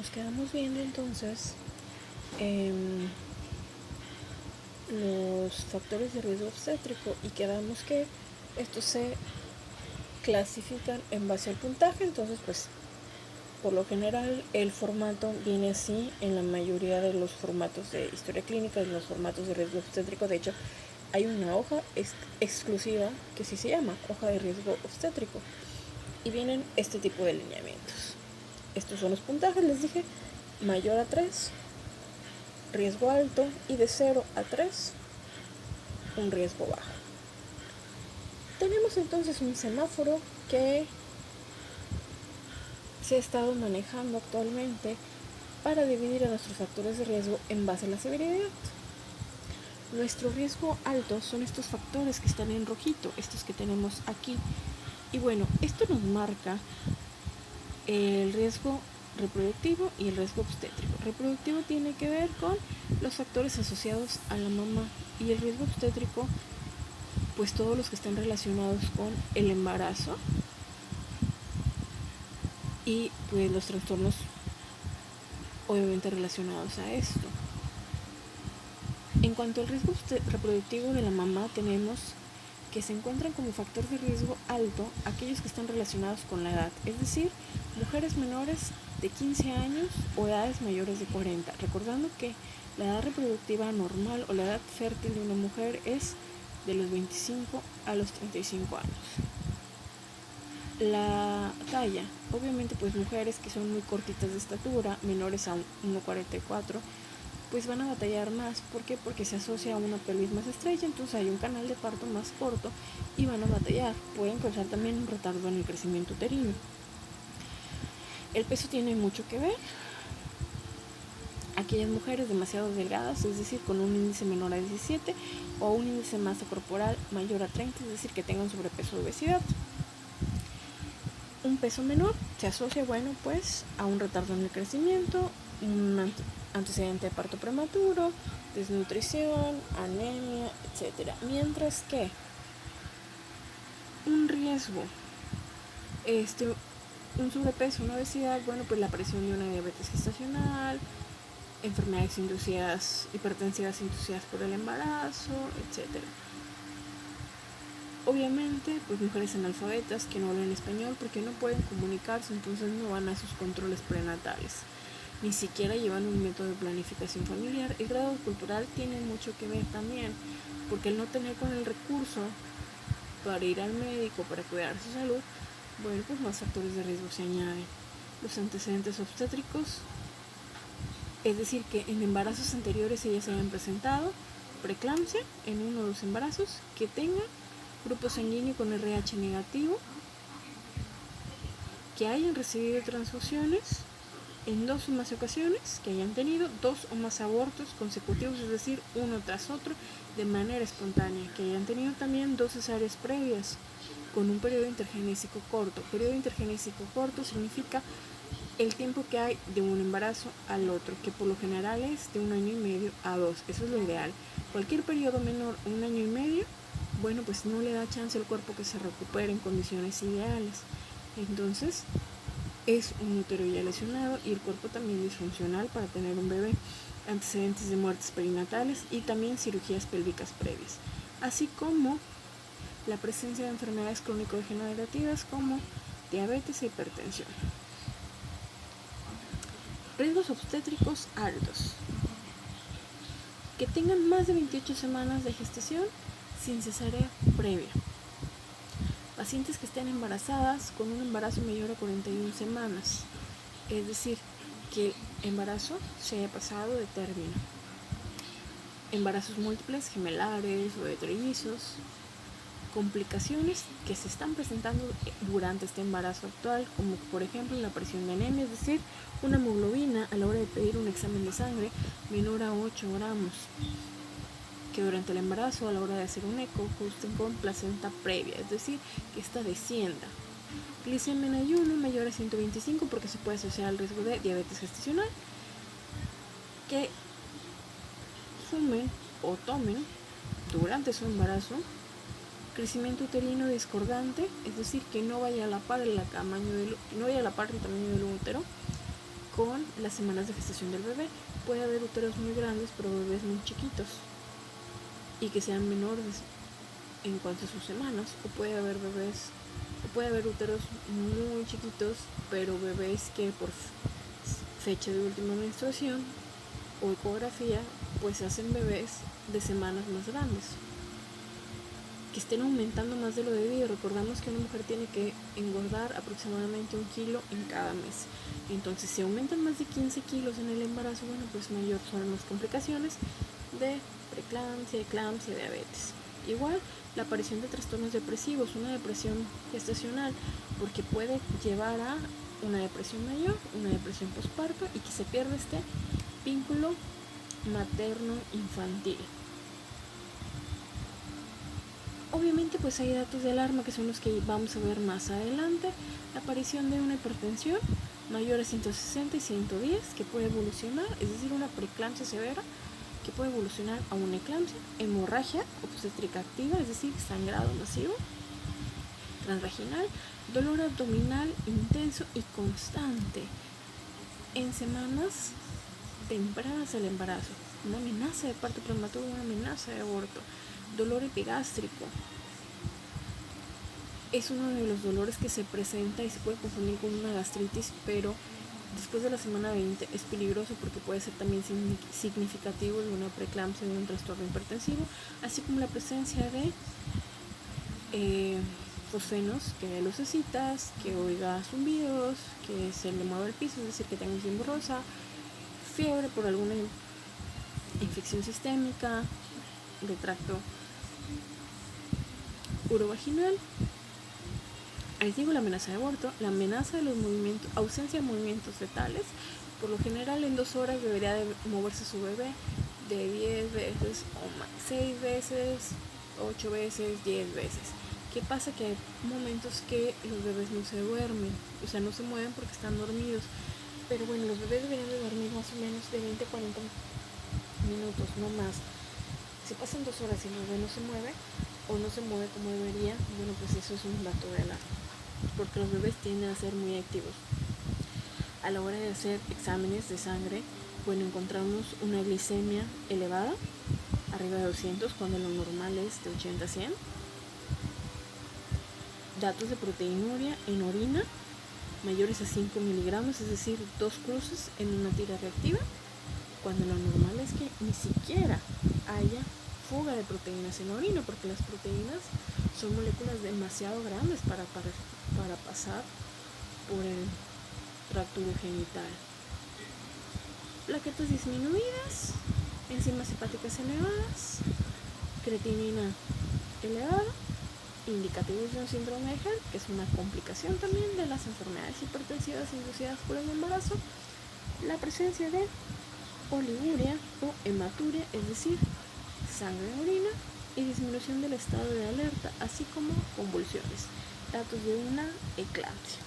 nos quedamos viendo entonces los factores de riesgo obstétrico y quedamos que estos se clasifican en base al puntaje. Entonces, pues, por lo general el formato viene así en la mayoría de los formatos de historia clínica y los formatos de riesgo obstétrico. De hecho, hay una hoja exclusiva que sí se llama hoja de riesgo obstétrico y vienen este tipo de lineamientos. Estos son los puntajes, les dije: mayor a 3, riesgo alto, y de 0 a 3, un riesgo bajo. Tenemos entonces un semáforo que se ha estado manejando actualmente para dividir a nuestros factores de riesgo en base a la severidad. Nuestro riesgo alto son estos factores que están en rojito, estos que tenemos aquí. Y bueno, esto nos marca el riesgo reproductivo y el riesgo obstétrico. Reproductivo tiene que ver con los factores asociados a la mamá, y el riesgo obstétrico, pues todos los que están relacionados con el embarazo y pues los trastornos obviamente relacionados a esto. En cuanto al riesgo reproductivo de la mamá, tenemos que se encuentran como factor de riesgo alto aquellos que están relacionados con la edad, es decir, mujeres menores de 15 años o edades mayores de 40, recordando que la edad reproductiva normal o la edad fértil de una mujer es de los 25 a los 35 años. La talla, obviamente, pues mujeres que son muy cortitas de estatura, menores a 1,44, pues van a batallar más. ¿Por qué? Porque se asocia a una pelvis más estrecha, entonces hay un canal de parto más corto y van a batallar. Pueden causar también un retardo en el crecimiento uterino. El peso tiene mucho que ver. Aquellas mujeres demasiado delgadas, es decir, con un índice menor a 17 o un índice de masa corporal mayor a 30, es decir, que tengan sobrepeso o obesidad. Un peso menor se asocia, bueno, pues a un retardo en el crecimiento, un antecedente de parto prematuro, desnutrición, anemia, etc. Mientras que un riesgo, un sobrepeso, una obesidad, bueno, pues la aparición de una diabetes gestacional, enfermedades inducidas, hipertensivas inducidas por el embarazo, etc. Obviamente, pues mujeres analfabetas que no hablan español porque no pueden comunicarse, entonces no van a sus controles prenatales, ni siquiera llevan un método de planificación familiar. El grado cultural tiene mucho que ver también, porque el no tener con el recurso para ir al médico, para cuidar su salud, bueno, pues más factores de riesgo se añaden. Los antecedentes obstétricos, es decir, que en embarazos anteriores ellas se hayan presentado preeclampsia en uno de los embarazos, que tengan grupo sanguíneo con RH negativo, que hayan recibido transfusiones en 2 o más ocasiones, que hayan tenido 2 o más abortos consecutivos, es decir, uno tras otro, de manera espontánea, que hayan tenido también 2 cesáreas previas, con un periodo intergenésico corto. Periodo intergenésico corto significa el tiempo que hay de un embarazo al otro, que por lo general es de 1 año y medio a 2, eso es lo ideal. Cualquier periodo menor a 1 año y medio, bueno, pues no le da chance al cuerpo que se recupere en condiciones ideales. Entonces, es un útero ya lesionado y el cuerpo también disfuncional para tener un bebé, antecedentes de muertes perinatales y también cirugías pélvicas previas, así como la presencia de enfermedades crónico-degenerativas como diabetes e hipertensión. Riesgos obstétricos altos: que tengan más de 28 semanas de gestación sin cesárea previa. Pacientes que estén embarazadas con un embarazo mayor a 41 semanas, es decir, que el embarazo se haya pasado de término. Embarazos múltiples, gemelares o de trillizos. Complicaciones que se están presentando durante este embarazo actual, como por ejemplo la aparición de anemia, es decir, una hemoglobina a la hora de pedir un examen de sangre menor a 8 gramos. Que durante el embarazo, a la hora de hacer un eco, justen con placenta previa, es decir, que esta descienda. Glicemia en ayuno mayor a 125 porque se puede asociar al riesgo de diabetes gestacional. Que fumen o tomen durante su embarazo. Crecimiento uterino discordante, es decir, que no vaya a la par el tamaño del útero. con las semanas de gestación del bebé. Puede haber úteros muy grandes, pero bebés muy chiquitos y que sean menores en cuanto a sus semanas, o puede haber úteros muy chiquitos, pero bebés que por fecha de última menstruación o ecografía pues hacen bebés de semanas más grandes, que estén aumentando más de lo debido. Recordamos que una mujer tiene que engordar aproximadamente 1 kilo en cada mes. Entonces, si aumentan más de 15 kilos en el embarazo, bueno, pues mayor son las complicaciones de preeclampsia, eclampsia, diabetes. Igual, la aparición de trastornos depresivos, una depresión gestacional, porque puede llevar a una depresión mayor, una depresión postparto, y que se pierda este vínculo materno-infantil. Obviamente pues hay datos de alarma que son los que vamos a ver más adelante. La aparición de una hipertensión mayor a 160 y 110 que puede evolucionar, es decir, una preeclampsia severa que puede evolucionar a una eclampsia, hemorragia obstétrica activa, es decir, sangrado masivo, transvaginal, dolor abdominal intenso y constante en semanas tempranas del embarazo, una amenaza de parto prematuro, una amenaza de aborto, dolor epigástrico. Es uno de los dolores que se presenta y se puede confundir con una gastritis, pero después de la semana 20 es peligroso porque puede ser también significativo de una preeclampsia, de un trastorno hipertensivo, así como la presencia de fosfenos, que vea lucecitas, que oiga zumbidos, que se le mueva el piso, es decir, que tenga visión borrosa, fiebre por alguna infección sistémica de tracto urovaginal. Les digo, la amenaza de aborto, la amenaza de los movimientos, ausencia de movimientos fetales. Por lo general en 2 horas debería de moverse su bebé de 10 veces o más, 6 veces, 8 veces, 10 veces. ¿Qué pasa? Que hay momentos que los bebés no se duermen, o sea, no se mueven porque están dormidos. Pero bueno, los bebés deberían de dormir más o menos de 20 a 40 minutos, no más. Si pasan 2 horas y el bebé no se mueve o no se mueve como debería, bueno, pues eso es un dato de alarma, porque los bebés tienden a ser muy activos. A la hora de hacer exámenes de sangre, bueno, encontramos una glicemia elevada, arriba de 200, cuando lo normal es de 80 a 100. Datos de proteinuria en orina mayores a 5 miligramos, es decir, 2 cruces en una tira reactiva, cuando lo normal es que ni siquiera haya fuga de proteínas en la orina, porque las proteínas son moléculas demasiado grandes para pasar por el tracto urogenital. Plaquetas disminuidas, enzimas hepáticas elevadas, creatinina elevada, indicativos de un síndrome de Herd, que es una complicación también de las enfermedades hipertensivas inducidas por el embarazo, la presencia de oliguria o hematuria, es decir, sangre en orina, y disminución del estado de alerta, así como convulsiones, datos de una eclampsia.